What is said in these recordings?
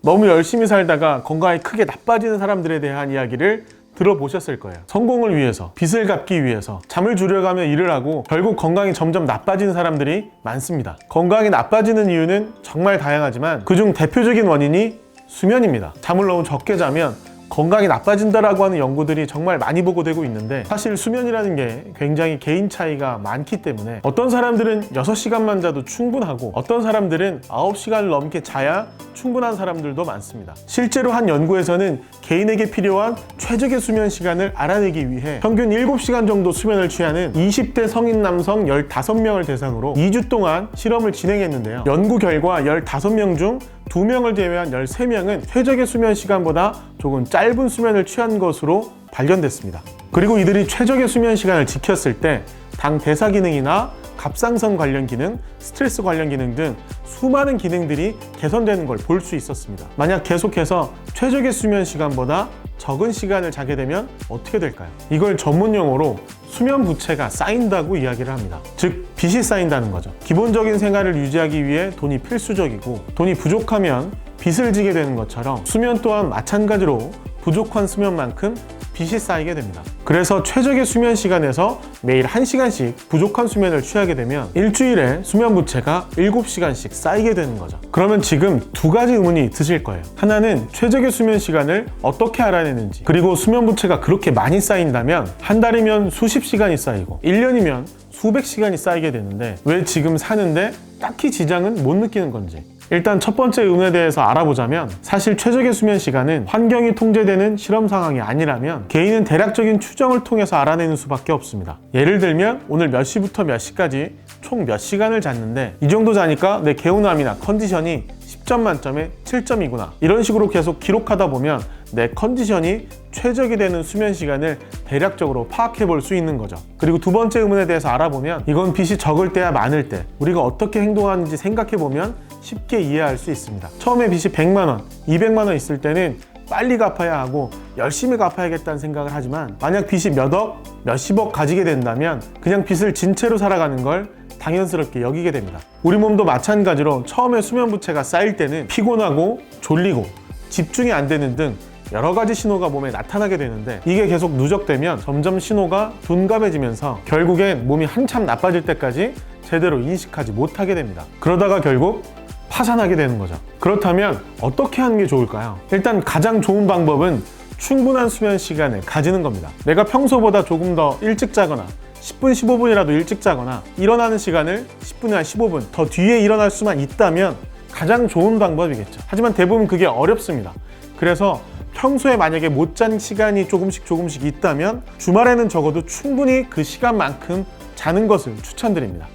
너무 열심히 살다가 건강이 크게 나빠지는 사람들에 대한 이야기를 들어보셨을 거예요. 성공을 위해서, 빚을 갚기 위해서 잠을 줄여가며 일을 하고 결국 건강이 점점 나빠지는 사람들이 많습니다. 건강이 나빠지는 이유는 정말 다양하지만 그중 대표적인 원인이 수면입니다. 잠을 너무 적게 자면 건강이 나빠진다라고 하는 연구들이 정말 많이 보고되고 있는데, 사실 수면이라는 게 굉장히 개인 차이가 많기 때문에 어떤 사람들은 6시간만 자도 충분하고 어떤 사람들은 9시간을 넘게 자야 충분한 사람들도 많습니다. 실제로 한 연구에서는 개인에게 필요한 최적의 수면 시간을 알아내기 위해 평균 7시간 정도 수면을 취하는 20대 성인 남성 15명을 대상으로 2주 동안 실험을 진행했는데요. 연구 결과 15명 중 2명을 제외한 13명은 최적의 수면 시간보다 조금 짧은 수면을 취한 것으로 발견됐습니다. 그리고 이들이 최적의 수면 시간을 지켰을 때 당 대사 기능이나 갑상선 관련 기능, 스트레스 관련 기능 등 수많은 기능들이 개선되는 걸 볼 수 있었습니다. 만약 계속해서 최적의 수면 시간보다 적은 시간을 자게 되면 어떻게 될까요? 이걸 전문 용어로 수면 부채가 쌓인다고 이야기를 합니다. 즉, 빚이 쌓인다는 거죠. 기본적인 생활을 유지하기 위해 돈이 필수적이고 돈이 부족하면 빚을 지게 되는 것처럼 수면 또한 마찬가지로 부족한 수면만큼 빚이 쌓이게 됩니다. 그래서 최적의 수면 시간에서 매일 1시간씩 부족한 수면을 취하게 되면 일주일에 수면 부채가 7시간씩 쌓이게 되는 거죠. 그러면 지금 두 가지 의문이 드실 거예요. 하나는 최적의 수면 시간을 어떻게 알아내는지, 그리고 수면 부채가 그렇게 많이 쌓인다면 한 달이면 수십 시간이 쌓이고 1년이면 수백 시간이 쌓이게 되는데 왜 지금 사는데 딱히 지장은 못 느끼는 건지. 일단 첫 번째 의문에 대해서 알아보자면, 사실 최적의 수면 시간은 환경이 통제되는 실험 상황이 아니라면 개인은 대략적인 추정을 통해서 알아내는 수밖에 없습니다. 예를 들면 오늘 몇 시부터 몇 시까지 총 몇 시간을 잤는데 이 정도 자니까 내 개운함이나 컨디션이 10점 만점에 7점이구나, 이런 식으로 계속 기록하다 보면 내 컨디션이 최적이 되는 수면 시간을 대략적으로 파악해 볼 수 있는 거죠. 그리고 두 번째 의문에 대해서 알아보면, 이건 빚이 적을 때야 많을 때 우리가 어떻게 행동하는지 생각해 보면 쉽게 이해할 수 있습니다. 처음에 빚이 100만 원, 200만 원 있을 때는 빨리 갚아야 하고 열심히 갚아야겠다는 생각을 하지만, 만약 빚이 몇 억, 몇십억 가지게 된다면 그냥 빚을 진 채로 살아가는 걸 당연스럽게 여기게 됩니다. 우리 몸도 마찬가지로 처음에 수면 부채가 쌓일 때는 피곤하고 졸리고 집중이 안 되는 등 여러 가지 신호가 몸에 나타나게 되는데, 이게 계속 누적되면 점점 신호가 둔감해지면서 결국엔 몸이 한참 나빠질 때까지 제대로 인식하지 못하게 됩니다. 그러다가 결국 파산하게 되는 거죠. 그렇다면 어떻게 하는 게 좋을까요? 일단 가장 좋은 방법은 충분한 수면 시간을 가지는 겁니다. 내가 평소보다 조금 더 일찍 자거나 10분, 15분이라도 일찍 자거나 일어나는 시간을 10분이나 15분 더 뒤에 일어날 수만 있다면 가장 좋은 방법이겠죠. 하지만 대부분 그게 어렵습니다. 그래서 평소에 만약에 못 잔 시간이 조금씩 있다면 주말에는 적어도 충분히 그 시간만큼 자는 것을 추천드립니다.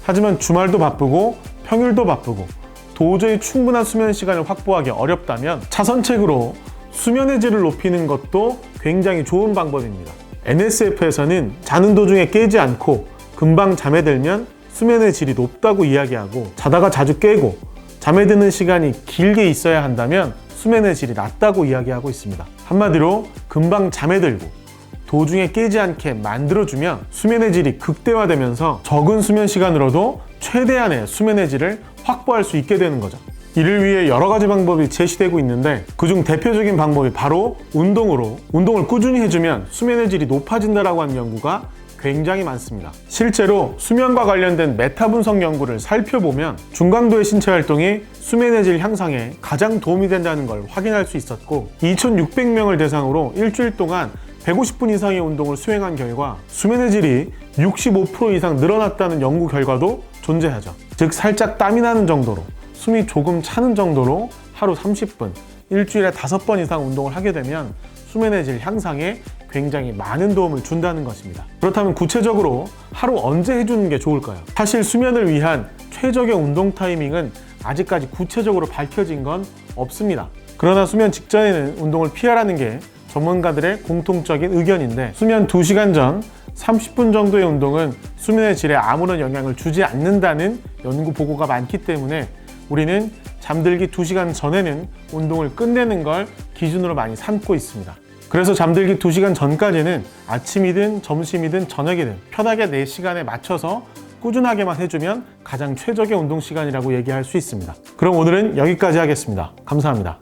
하지만 주말도 바쁘고 평일도 바쁘고 도저히 충분한 수면 시간을 확보하기 어렵다면 차선책으로 수면의 질을 높이는 것도 굉장히 좋은 방법입니다. NSF에서는 자는 도중에 깨지 않고 금방 잠에 들면 수면의 질이 높다고 이야기하고, 자다가 자주 깨고 잠에 드는 시간이 길게 있어야 한다면 수면의 질이 낮다고 이야기하고 있습니다. 한마디로 금방 잠에 들고 도중에 깨지 않게 만들어주면 수면의 질이 극대화되면서 적은 수면 시간으로도 최대한의 수면의 질을 확보할 수 있게 되는 거죠. 이를 위해 여러 가지 방법이 제시되고 있는데 그중 대표적인 방법이 바로 운동을 꾸준히 해주면 수면의 질이 높아진다라고 하는 연구가 굉장히 많습니다. 실제로 수면과 관련된 메타 분석 연구를 살펴보면 중강도의 신체 활동이 수면의 질 향상에 가장 도움이 된다는 걸 확인할 수 있었고, 2,600명을 대상으로 일주일 동안 150분 이상의 운동을 수행한 결과 수면의 질이 65% 이상 늘어났다는 연구 결과도 존재하죠. 즉, 살짝 땀이 나는 정도로, 숨이 조금 차는 정도로 하루 30분, 일주일에 5번 이상 운동을 하게 되면 수면의 질 향상에 굉장히 많은 도움을 준다는 것입니다. 그렇다면 구체적으로 하루 언제 해주는 게 좋을까요? 사실 수면을 위한 최적의 운동 타이밍은 아직까지 구체적으로 밝혀진 건 없습니다. 그러나 수면 직전에는 운동을 피하라는 게 전문가들의 공통적인 의견인데, 수면 2시간 전 30분 정도의 운동은 수면의 질에 아무런 영향을 주지 않는다는 연구 보고가 많기 때문에 우리는 잠들기 2시간 전에는 운동을 끝내는 걸 기준으로 많이 삼고 있습니다. 그래서 잠들기 2시간 전까지는 아침이든 점심이든 저녁이든 편하게 내 시간에 맞춰서 꾸준하게만 해주면 가장 최적의 운동 시간이라고 얘기할 수 있습니다. 그럼 오늘은 여기까지 하겠습니다. 감사합니다.